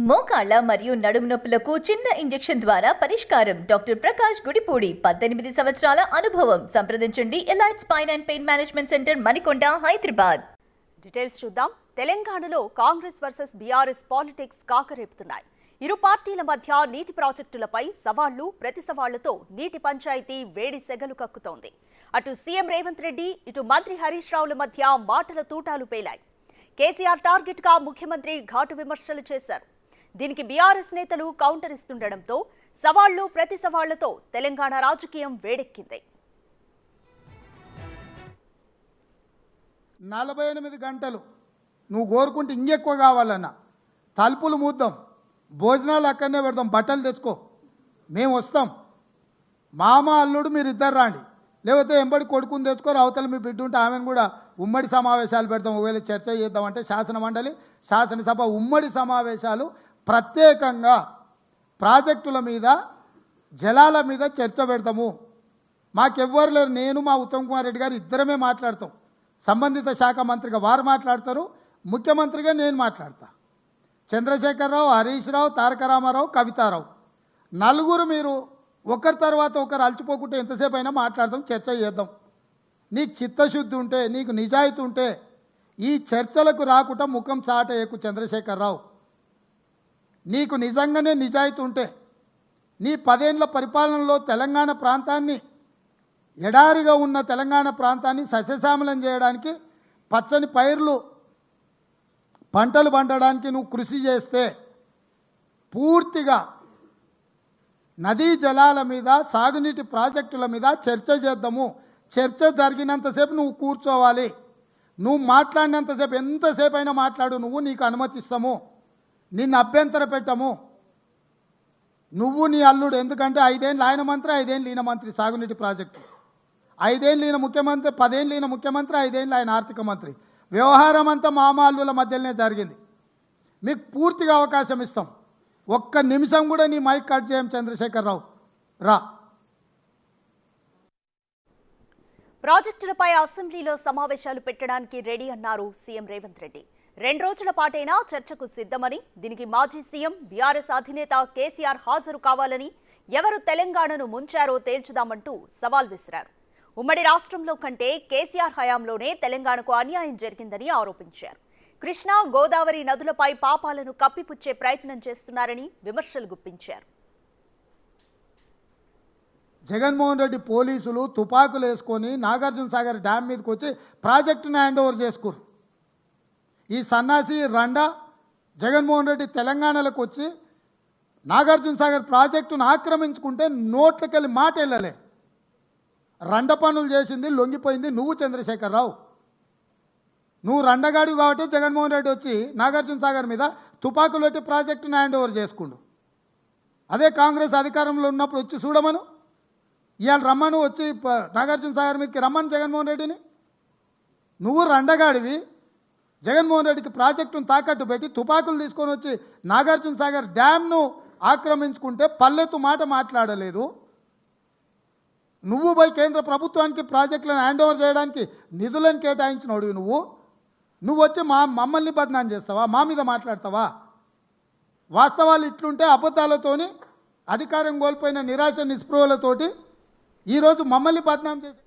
మోకాళ్ల మరియు నడుము నొప్పులకు చిన్న ఇంజెక్షన్ ద్వారా పరిష్కారం. డాక్టర్ ప్రకాష్ గుడిపూడి, 18 సంవత్సరాల అనుభవం. సంప్రదించండి. Elite spine and pain management centre, Manikonda, Hyderabad. Details చూద్దాం. తెలంగాణలో కాంగ్రెస్ వర్సెస్ బీఆర్ఎస్ పాలిటిక్స్ కాకరేపుతున్నాయి. ఇరు పార్టీల మధ్య నీటి ప్రాజెక్టులపై సవాళ్లు, ప్రతి సవాళ్లతో నీటి పంచాయతీ వేడి సెగలు కక్కుతోంది. అటు సీఎం రేవంత్ రెడ్డి, ఇటు మంత్రి హరీష్ రావుల మధ్య మాటల తూటాలు పేలాయి. కేసీఆర్ టార్గెట్ గా ముఖ్యమంత్రి ఘాటు విమర్శలు చేశారు. దీనికి బీఆర్ఎస్ నేతలు కౌంటర్ ఇస్తుండటంతో సవాళ్లు, ప్రతి సవాళ్లతో తెలంగాణ రాజకీయం వేడెక్కింది. 48 గంటలు నువ్వు కోరుకుంటే ఇంకెక్కువ కావాలన్నా తలుపులు మూద్దాం, భోజనాలు అక్కడనే పెడదాం, బట్టలు తెచ్చుకో, మేము వస్తాం. మామ అల్లుడు మీరు ఇద్దరు రాండి, లేకపోతే ఎంబడి కొడుకుని తెచ్చుకోరు, అవతల మీ బిడ్డ ఉంటే ఆమెను కూడా ఉమ్మడి సమావేశాలు పెడతాం. ఒకవేళ చర్చ చేద్దామంటే శాసన మండలి, శాసనసభ ఉమ్మడి సమావేశాలు ప్రత్యేకంగా ప్రాజెక్టుల మీద, జలాల మీద చర్చ పెడతాము. మాకెవ్వరు లేరు, నేను మా ఉత్తమ్ కుమార్ రెడ్డి గారు ఇద్దరమే మాట్లాడతాం. సంబంధిత శాఖ మంత్రిగా వారు మాట్లాడతారు, ముఖ్యమంత్రిగా నేను మాట్లాడతా. చంద్రశేఖరరావు, హరీష్ రావు, తారక రామారావు, కవితారావు, నలుగురు మీరు ఒకరి తర్వాత ఒకరు అలచిపోకుంటే ఎంతసేపు అయినా మాట్లాడదాం, చర్చ చేద్దాం. నీకు చిత్తశుద్ధి ఉంటే, నీకు నిజాయితీ ఉంటే ఈ చర్చలకు రాకుండా ముఖం చాటేయకు చంద్రశేఖరరావు. నీకు నిజంగానే నిజాయితీ ఉంటే నీ 10 ఏళ్ల పరిపాలనలో తెలంగాణ ప్రాంతాన్ని, ఎడారిగా ఉన్న తెలంగాణ ప్రాంతాన్ని సస్యశ్యామలం చేయడానికి, పచ్చని పైర్లు పంటలు పండడానికి నువ్వు కృషి చేస్తే పూర్తిగా నదీ జలాల మీద, సాగునీటి ప్రాజెక్టుల మీద చర్చ చేద్దాము. చర్చ జరిగినంతసేపు నువ్వు కూర్చోవాలి. నువ్వు మాట్లాడినంతసేపు, ఎంతసేపు అయినా మాట్లాడు, నువ్వు, నీకు అనుమతిస్తాము, నిన్ను అభ్యంతర పెట్టము. నువ్వు నీ అల్లుడు, ఎందుకంటే 5 ఏళ్ళు ఆయన మంత్రి, 5 ఏళ్ళు ఈయన మంత్రి సాగునీటి ప్రాజెక్టు, 5 ఏళ్ళు ఈయన ముఖ్యమంత్రి, 10 ఏళ్ళు ఈయన ముఖ్యమంత్రి, 5 ఏళ్ళు ఆయన ఆర్థిక మంత్రి. వ్యవహారం అంతా మామ అల్లుల మధ్యలోనే జరిగింది. మీకు పూర్తిగా అవకాశం ఇస్తాం. ఒక్క నిమిషం కూడా నీ మైక్ కట్ చేయం చంద్రశేఖరరావు, రా. ప్రాజెక్టులపై అసెంబ్లీలో సమావేశాలు పెట్టడానికి రెడీ అన్నారు సీఎం రేవంత్ రెడ్డి. 2 రోజుల పాటైనా చర్చకు సిద్ధమని, దీనికి మాజీ సీఎం, బీఆర్ఎస్ అధినేత కేసీఆర్ హాజరు కావాలని, ఎవరు తెలంగాణను ముంచారో తేల్చుదామంటూ సవాల్ విసిరారు. ఉమ్మడి రాష్ట్రంలో కంటే కేసీఆర్ హయాంలోనే తెలంగాణకు అన్యాయం జరిగిందని ఆరోపించారు. కృష్ణా, గోదావరి నదులపై పాపాలను కప్పిపుచ్చే ప్రయత్నం చేస్తున్నారని విమర్శలు గుప్పించారు. జగన్మోహన్ రెడ్డి పోలీసులు తుపాకులు వేసుకొని నాగార్జున సాగర్ డ్యామ్ మీదకి వచ్చి ప్రాజెక్టును హ్యాండ్ ఓవర్ చేసుకురు. ఈ సన్నాసి రండా జగన్మోహన్ రెడ్డి తెలంగాణలోకి వచ్చి నాగార్జున సాగర్ ప్రాజెక్టును ఆక్రమించుకుంటే నోట్లకెళ్ళి మాట వెళ్ళలే. రండ పనులు చేసింది, లొంగిపోయింది నువ్వు చంద్రశేఖరరావు. నువ్వు రండగాడు కాబట్టి జగన్మోహన్ రెడ్డి వచ్చి నాగార్జున సాగర్ మీద తుపాకులు పెట్టి ప్రాజెక్టును హ్యాండ్ ఓవర్ చేసుకుండు. అదే కాంగ్రెస్ అధికారంలో ఉన్నప్పుడు వచ్చి చూడమను, ఇవాళ రమ్మను, వచ్చి నాగార్జున సాగర్ మీదకి రమ్మను జగన్మోహన్ రెడ్డిని. నువ్వు రండగాడివి, జగన్మోహన్ రెడ్డికి ప్రాజెక్టును తాకట్టు పెట్టి తుపాకులు తీసుకొని వచ్చి నాగార్జున సాగర్ డ్యామ్ను ఆక్రమించుకుంటే పల్లెత్తు మాట మాట్లాడలేదు. నువ్వు పోయి కేంద్ర ప్రభుత్వానికి ప్రాజెక్టులను హ్యాండ్ ఓవర్ చేయడానికి నిధులను కేటాయించినోడు నువ్వు వచ్చి మమ్మల్ని బదనాం చేస్తావా, మా మీద మాట్లాడతావా? వాస్తవాలు ఇట్లుంటే అబద్ధాలతోని, అధికారం కోల్పోయిన నిరాశ నిస్పృహలతోటి ఈరోజు మమ్మల్ని బదనాం చేసి